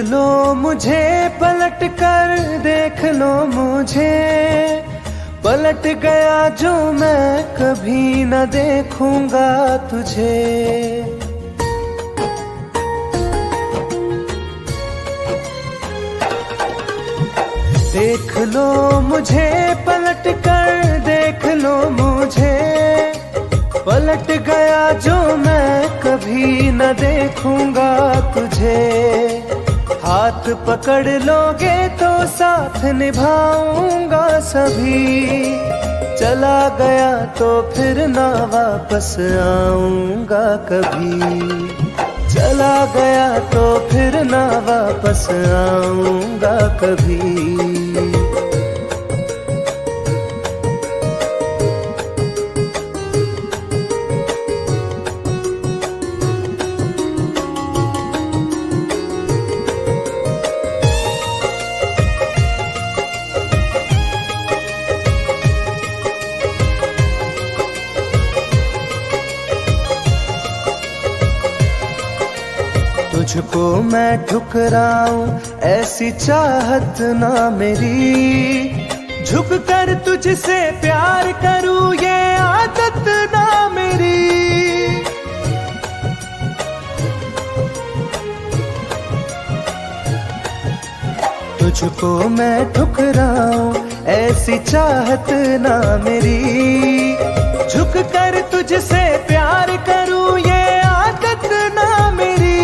लो मुझे पलट कर, देख लो मुझे, पलट गया जो मैं कभी न देखूंगा तुझे। देख लो मुझे पलट कर, देख लो मुझे, पलट गया जो मैं कभी न देखूंगा तुझे। हाथ पकड़ लोगे तो साथ निभाऊंगा सभी, चला गया तो फिर ना वापस आऊंगा कभी। चला गया तो फिर ना वापस आऊंगा कभी। तुझको मैं ठुकराऊं ऐसी चाहत ना मेरी, झुक कर तुझसे प्यार करूं ये आदत ना मेरी। तुझको मैं ठुकराऊं ऐसी चाहत ना मेरी, झुक कर तुझसे प्यार करूं ये आदत ना मेरी।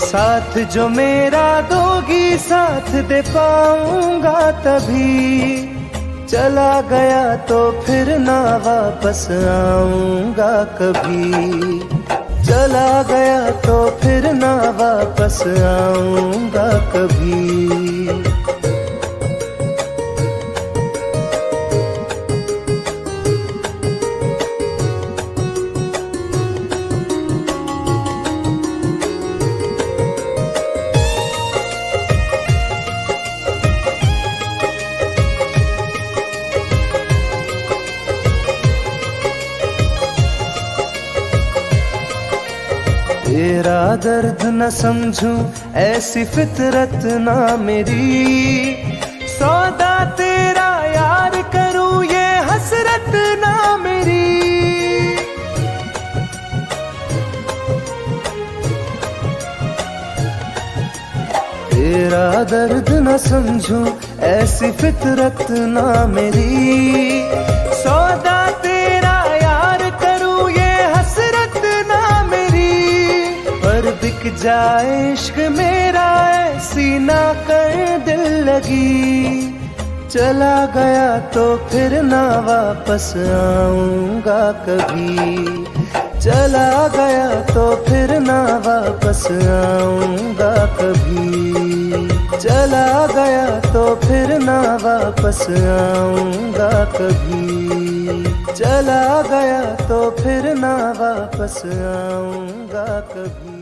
साथ जो मेरा दोगी साथ दे पाऊंगा तभी, चला गया तो फिर ना वापस आऊंगा कभी। चला गया तो फिर ना वापस आऊंगा कभी। तेरा दर्द न समझूं ऐसी फितरत ना मेरी, सौदा तेरा यार करूं ये हसरत ना मेरी। तेरा दर्द न समझूं ऐसी फितरत ना मेरी, सौदा तेरा यार करूं ये हसरत ना मेरी। पर बिक जाए इश्क मेरा ऐसी ना कर दिल लगी, चला गया तो फिर ना वापस आऊंगा कभी। चला गया तो फिर ना वापस आऊंगा कभी। चला गया तो फिर ना वापस आऊंगा कभी। चला गया तो फिर ना वापस आऊंगा कभी।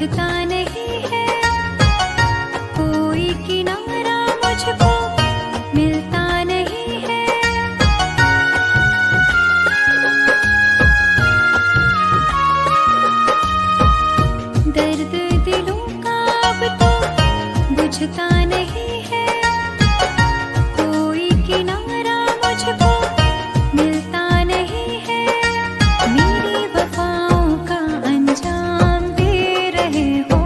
बुझता नहीं है, कोई किनारा मुझको मिलता नहीं है। दर्द दिलों का अब तो बुझता नहीं है, कोई किनारा मुझको मिलता नहीं है। मेरी वफाओं का अंजाम दे रहे हो,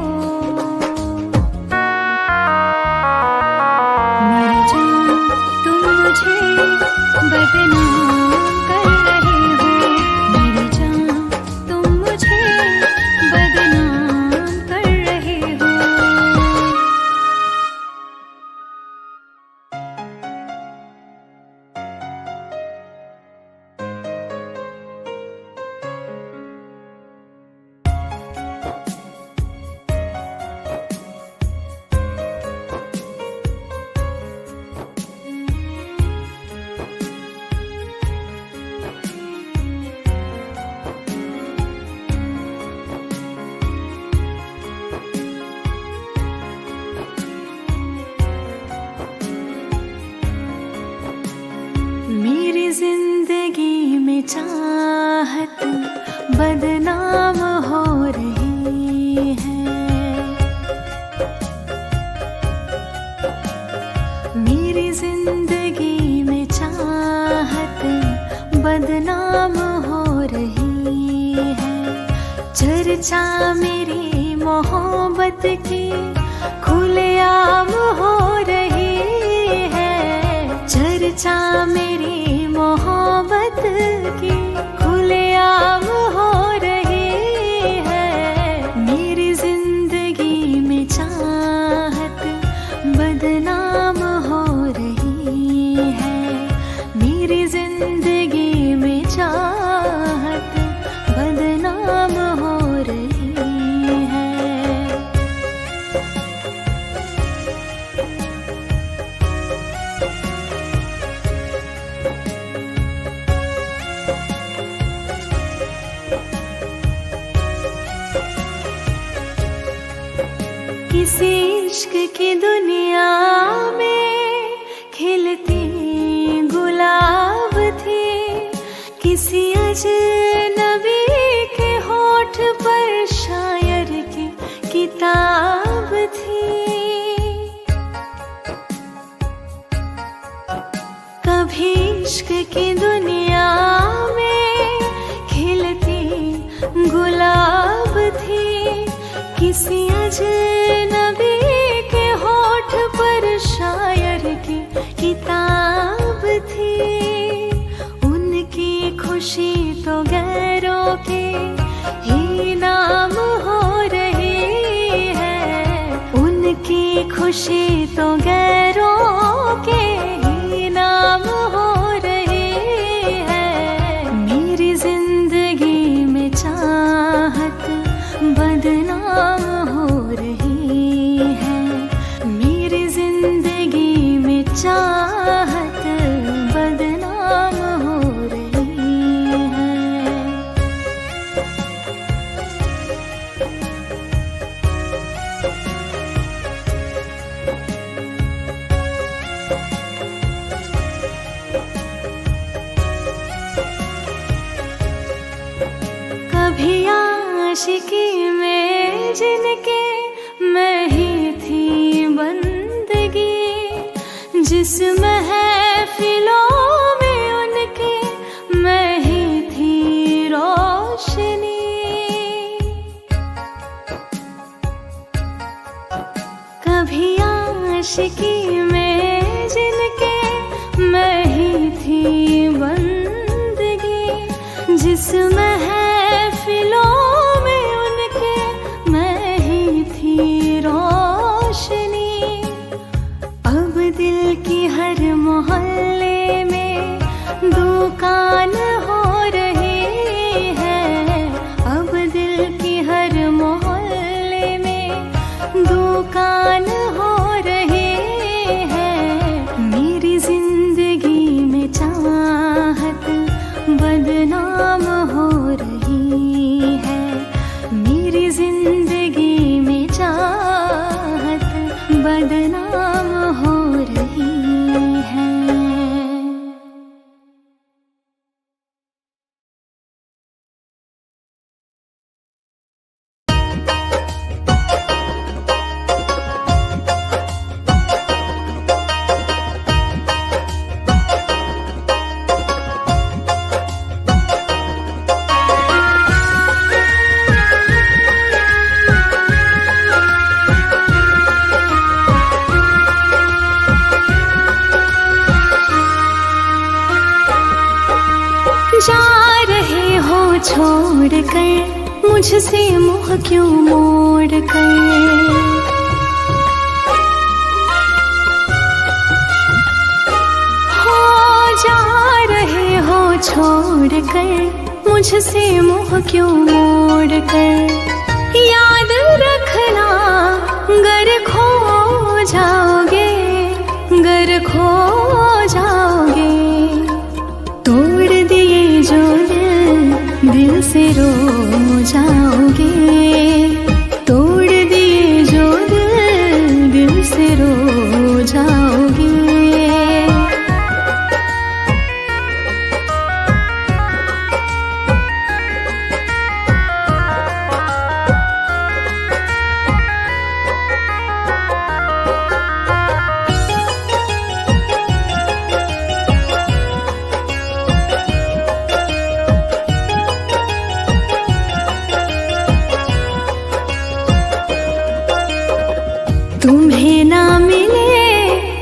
मेरी जान तुम मुझे बदनाम कर रहे हो, मेरी जान तुम मुझे बदनाम कर रहे हो। मेरी जिंदगी में चाहत बदनाम हो रही है, मेरी जिंदगी में चाहत बदनाम हो रही है। चर्चा मेरी मोहब्बत की खुलेआम हो रही है, चर्चा मेरी मोहब्बत की खुलेआम हो रही है। मेरी जिंदगी में चाहत बदनाम हो रही है, मेरी जिंदगी में चाहत बदनाम हो रही है। किसी इश्क की दुनिया में खिलती गुलाब थी, किसी अजनबी के होठ पर शायर की किताब थी। कभी इश्क की दुनिया में खिलती गुलाब थी, किसी अजनबी के होठ पर शायर की किताब थी। उनकी खुशी तो गैरों के ही नाम हो रही है, उनकी खुशी तो गैरों के ही नाम हो रही है। मेरी जिंदगी में चाहत बदनाम हो रही है, मेरी जिंदगी में चाहत बदनाम हो रही है। कभी आशिकी में जिनके मैं ही थी बंदगी, जिस महफिलों में उनके मैं ही थी रोशनी। कभी आशिकी में जिनके मैं ही थी बंदगी, जिस महफिलों में उनके मैं ही थी रोशनी। अब दिल की हर मोहल्ले में दुकान हो रही है, अब दिल की हर मोहल्ले में दुकान हो रही है। मेरी जिंदगी में चाहत बदनाम हो रही है, मेरी जिंदगी छोड़ कर मुझसे मुँह क्यों मोड़ कर। हो जा रहे हो छोड़ कर मुझसे मुँह क्यों मोड़ कर। याद रखना गर खो जाओगे, गर खो जाओगे। तोड़ दिए जो दिल से रो जाओगे। तोड़ दिए जो दिल से रो जाओगे। तुम्हें ना मिले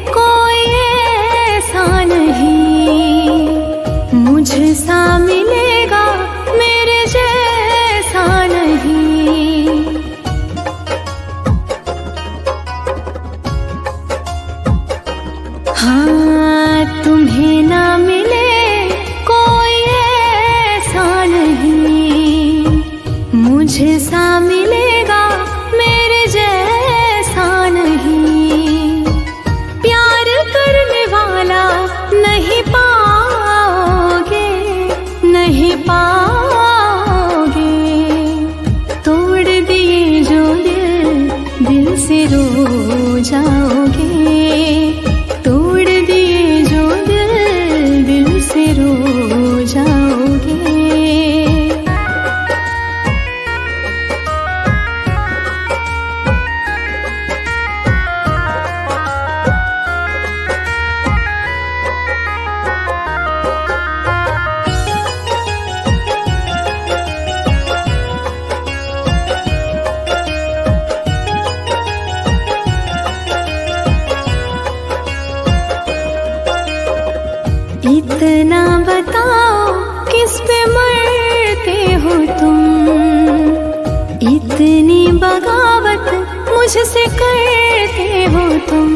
कोई ऐसा नहीं, मुझसा मिलेगा मेरे जैसा नहीं। हाँ तुम्हें ना मिले कोई ऐसा नहीं, मुझसा मिलेगा मेरे जैसा नहीं। प्यार करने वाला नहीं पाओगे, नहीं पाओगे। तोड़ दिए जो दिल से रो जाओगे। तोड़ दिए जो दिल से रो जाओगे। इतना बताओ किस पे मरते हो तुम, इतनी बगावत मुझसे करते हो तुम।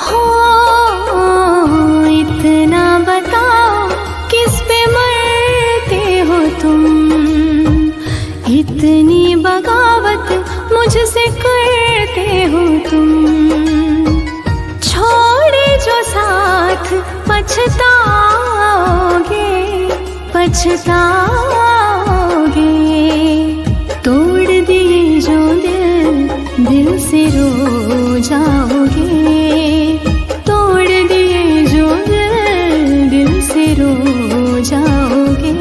हो इतना बताओ किस पे मरते हो तुम, इतनी बगावत मुझसे करते हो तुम। छोड़े जो साथ पछताओगे, पछताओगे। तोड़ दिए जो दिल से रो जाओगे। तोड़ दिए जो दिल से रो जाओगे।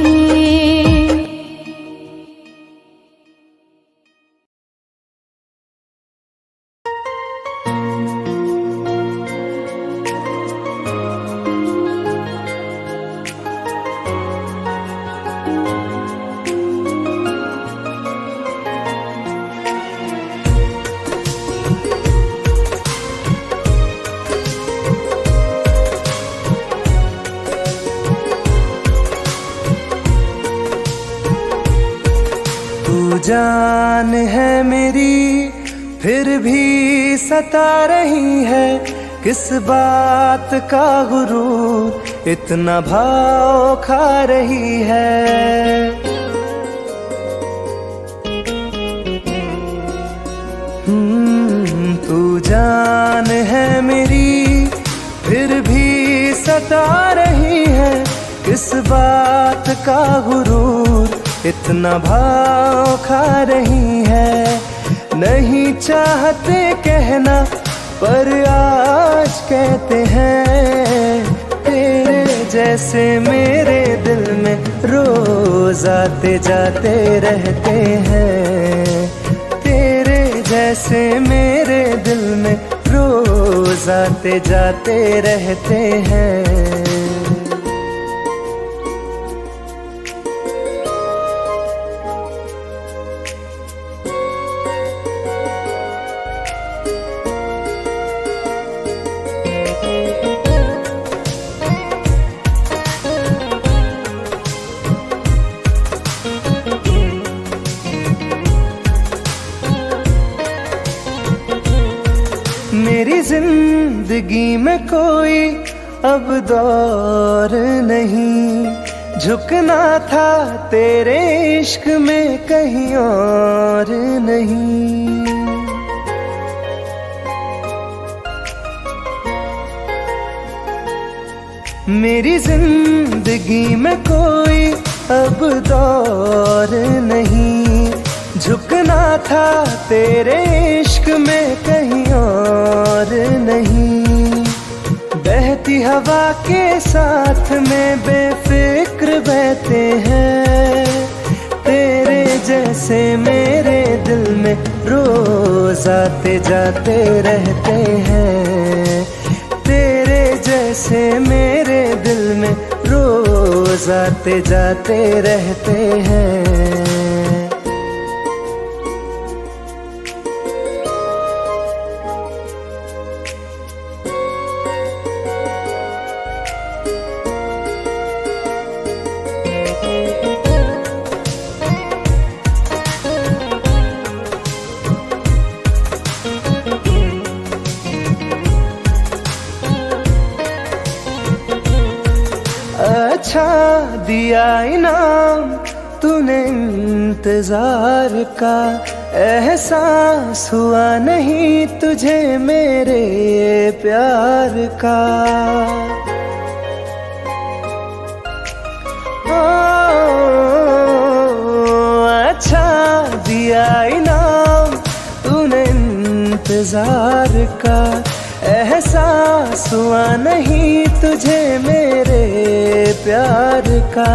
जान है मेरी फिर भी सता रही है, किस बात का गुरूर इतना भाव खा रही है। तू जान है मेरी फिर भी सता रही है, किस बात का गुरूर इतना भाव खा रही है। नहीं चाहते कहना पर आज कहते हैं, तेरे जैसे मेरे दिल में रोज आते जाते रहते हैं। तेरे जैसे मेरे दिल में रोज आते जाते रहते हैं। मेरी जिंदगी में कोई अब दौर नहीं, झुकना था तेरे इश्क में कहीं और नहीं। मेरी जिंदगी में कोई अब दौर नहीं, झुकना था तेरे इश्क में कहीं और नहीं। बहती हवा के साथ में बेफिक्र बहते हैं, तेरे जैसे मेरे दिल में रोज आते जाते रहते हैं। तेरे जैसे मेरे दिल में रोज आते जाते रहते हैं। अच्छा दिया इनाम तूने इंतजार का, एहसास हुआ नहीं तुझे मेरे प्यार का। अच्छा दिया इनाम तूने इंतजार का, एहसास हुआ नहीं तुझे मेरे प्यार का।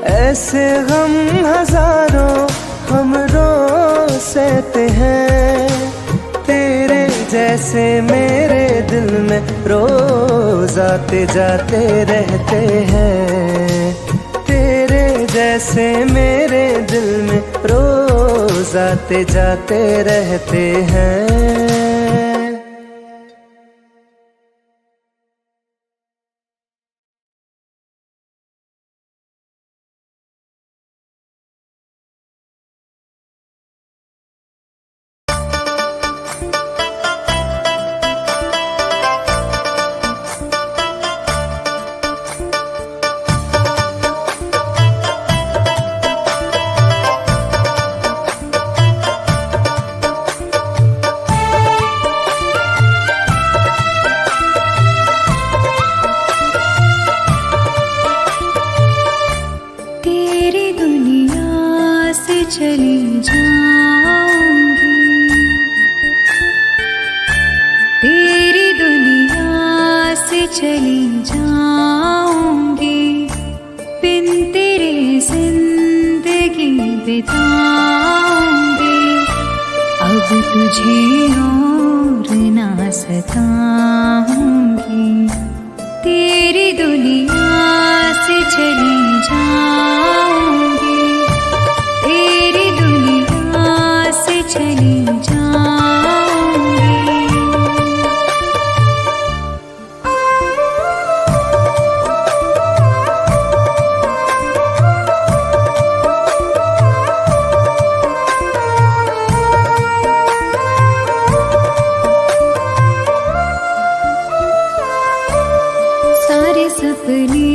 ऐसे गम हजारों हम रोज सहते हैं, तेरे जैसे मेरे दिल में रोज आते जाते रहते हैं। तेरे जैसे मेरे दिल में रोज आते जाते रहते हैं। चली जाऊंगी, तेरी दुनिया से चली जाऊंगी, बिन तेरे जिंदगी बिताऊंगी। अब तुझे और ना सताऊंगी, तेरी दुनिया से चली जाऊंगी, तेरी दुनिया से चली जाऊंगी। सारे सपने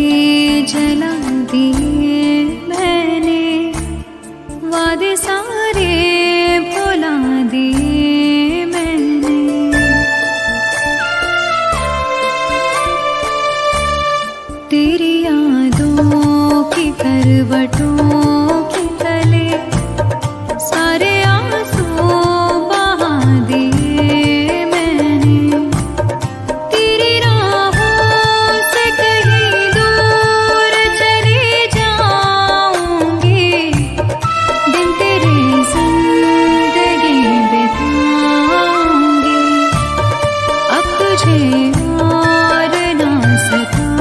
जला दिए मैंने, वादे सारे भुला दिए मैंने। तेरी यादों की करवटों के तले सारे आंसू बहा दिए मैंने। तेरी राहों से कहीं दूर चली जाऊंगी, दिन तेरे जिंदगी बिताऊंगी। अब तुझे और ना सताऊंगी।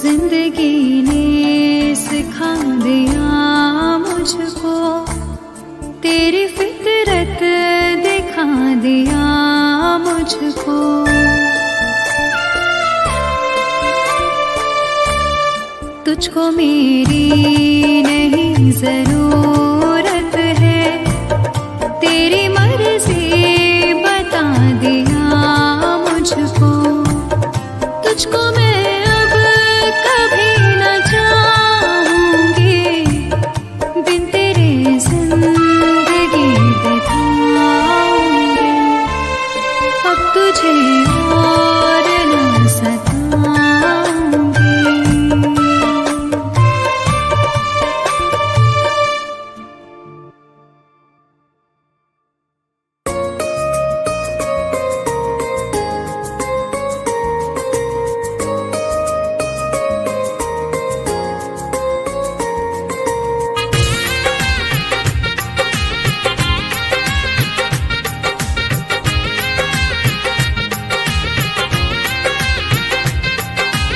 जिंदगी ने सिखा दिया मुझको तेरी फितरत दिखा दिया मुझको। तुझको मेरी नहीं जरूरत है, तेरी मर्जी बता दिया मुझको। तुझको मैं अब कभी न चाहूंगी, बिन तेरे जिंदगी बिताऊंगी। अब तुझे और न सताऊंगी।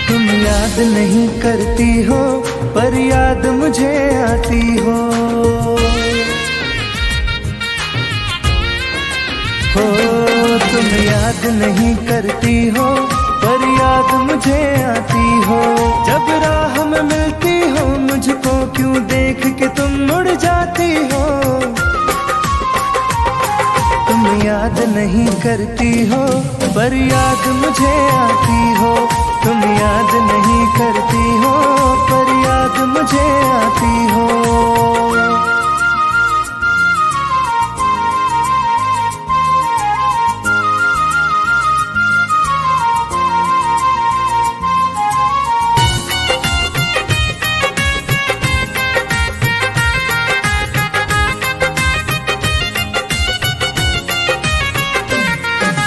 तुम याद नहीं करती हो पर याद मुझे आती हो। तुम याद नहीं करती हो पर याद मुझे आती हो। जब राह में मिलती हो मुझको क्यों देख के तुम मुड़ जाती हो। तुम याद नहीं करती हो पर याद मुझे आती हो। तुम याद नहीं करती हो पर याद मुझे आती हो।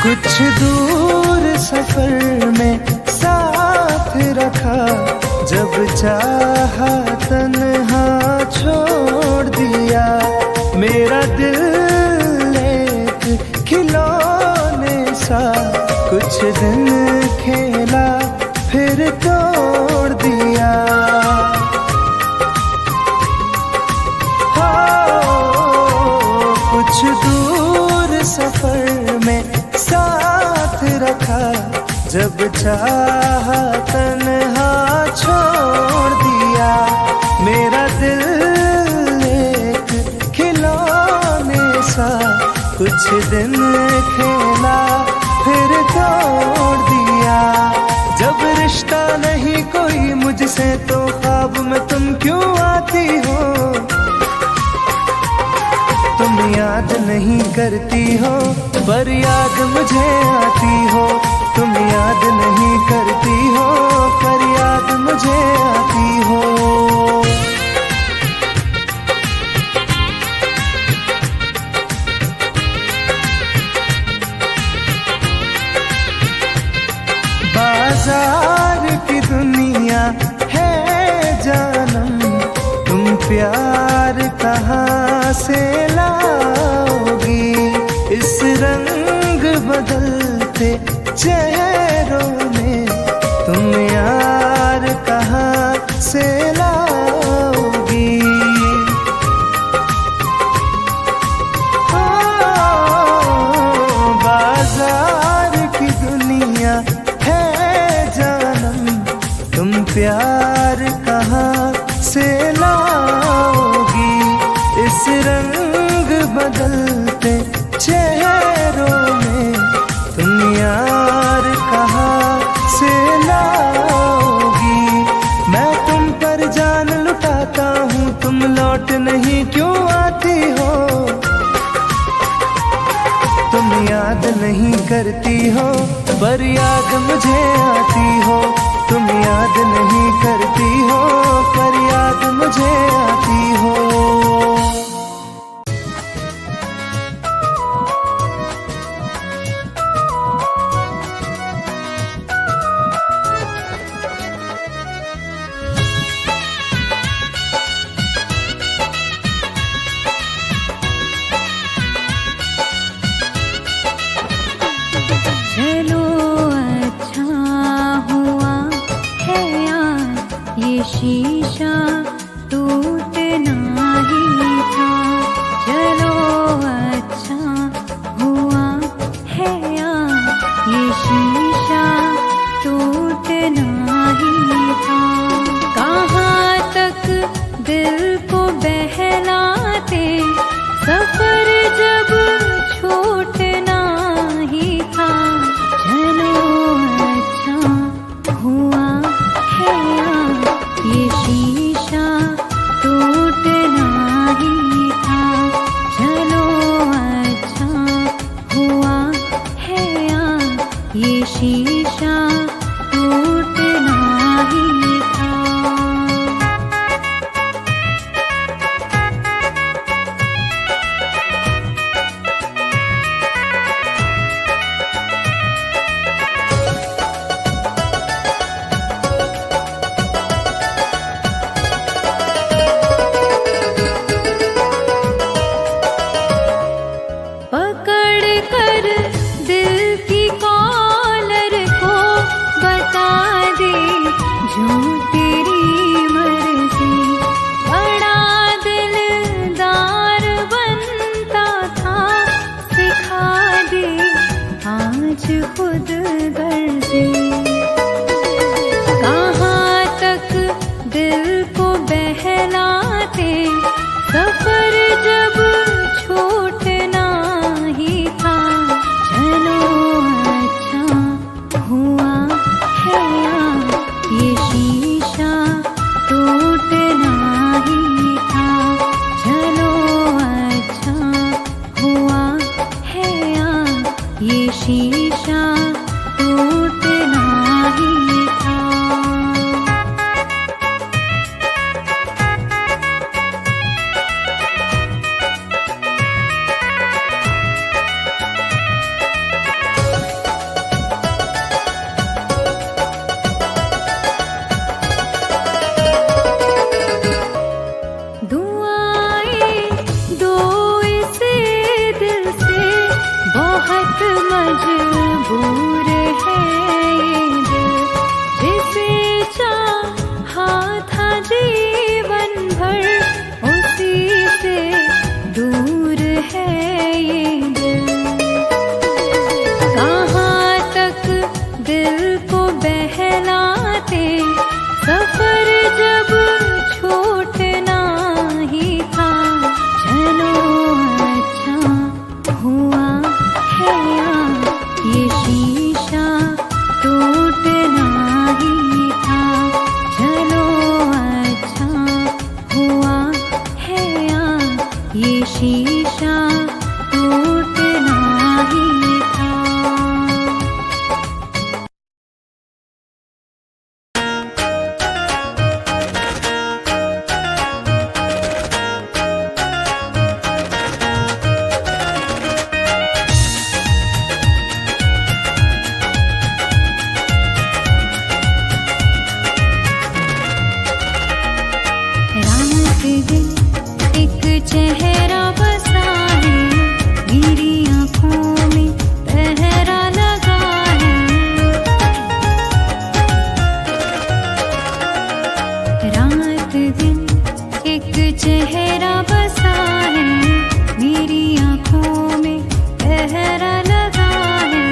कुछ दूर सफर में साथ रखा, जब चाहा तन्हा छोड़ दिया। मेरा दिल एक खिलौने सा कुछ दिन खेला फिर तोड़ दिया। कुछ दूर सफर में साथ रखा, जब चाहा तन्हा छोड़ दिया। मेरा दिल एक खिलौने सा कुछ दिन खेला फिर तोड़ दिया। जब रिश्ता नहीं कोई मुझसे तो ख्वाब में तुम क्यों आती हो। तुम याद नहीं करती हो पर याद मुझे आती हो। तुम याद नहीं करती हो पर याद मुझे आती हो। बाजार की दुनिया है जानम, तुम प्यार कहाँ से लाओगी। इस रंग बदलते चेहरों में तुम यार कहाँ से लाओगी। बाजार की दुनिया है जानम, तुम प्यार कहाँ से लाओगी। इस रंग बदलते चेहरों में तुम यार कहाँ से लाओगी। मैं तुम पर जान लुटाता हूँ, तुम लौट नहीं क्यों आती हो। तुम याद नहीं करती हो पर याद मुझे आती हो। तुम याद नहीं करती हो पर याद मुझे आती हो। चलो अच्छा हुआ बहलाते, सफर जब छूटना ही था। चलो अच्छा हुआ है यार, ये शीशा टूटना ही था। चलो अच्छा हुआ है यार, ये शीशा टूटना ही था। पकड़ कर दिल की कॉलर को बता दे जो तेरी मर्जी। बड़ा दिलदार बनता था, सिखा दे आज खुद गर्जी। कहाँ तक दिल को बहलाते, सफर जब छूटना ही था। चलो अच्छा हुआ है यार, ये शीशा टूटना ही था। चलो अच्छा हुआ है यार, ये शीशा टूटना ही था। दुआएं दो इसे दिल से, बहुत मजबूर है ये दिल। जिसे चाहा था जीवन भर, उसी से दूर है ये दिल। कहाँ तक दिल को बहलाते, सफर जब छूटना ही था। चलो अच्छा हुआ है यार, ये शीशा टूटना ही था। चलो अच्छा हुआ है यार, ये शीशा टूटना ही था। रात दिन एक चेहरा बसा है, मेरी आँखों में पहरा लगा है। रात दिन एक चेहरा बसा है, मेरी आँखों में पहरा लगा है।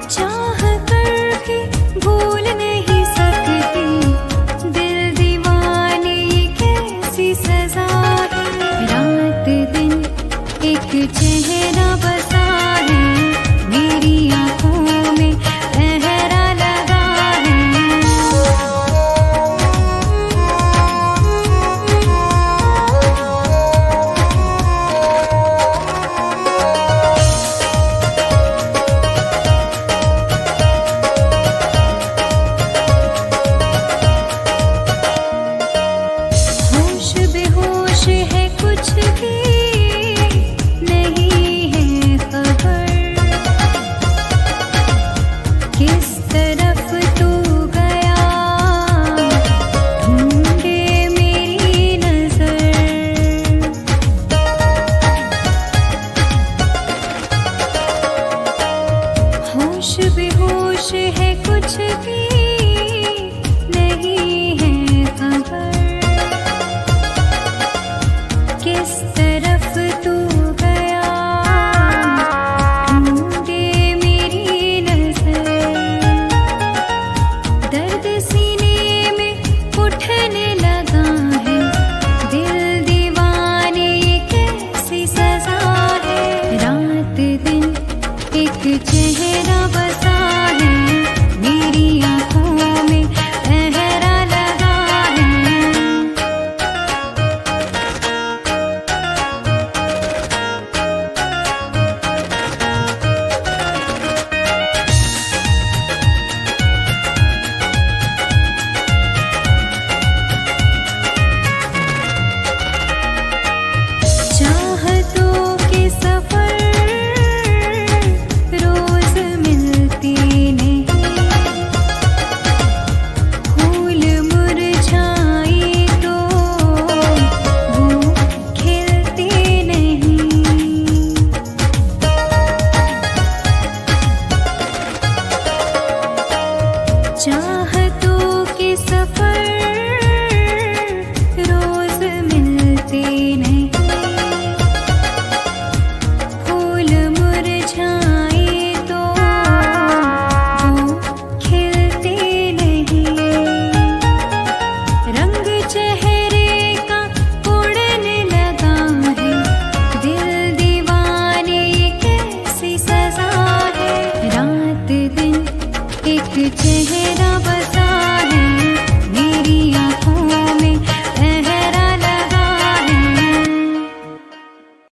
चाह कर भी भूल नहीं सकती, दिल दीवाने कैसी सजा है। रात दिन एक चेहरा बसा है, मेरी आँखों में पहरा लगा है। होश बेहोश है, कुछ भी नहीं है खबर। किस तरफ तू गया, ढूंढे मेरी नजर। होश बेहोश है, कुछ भी नहीं है खबर। किस तरह चेहरा बसा है मेरी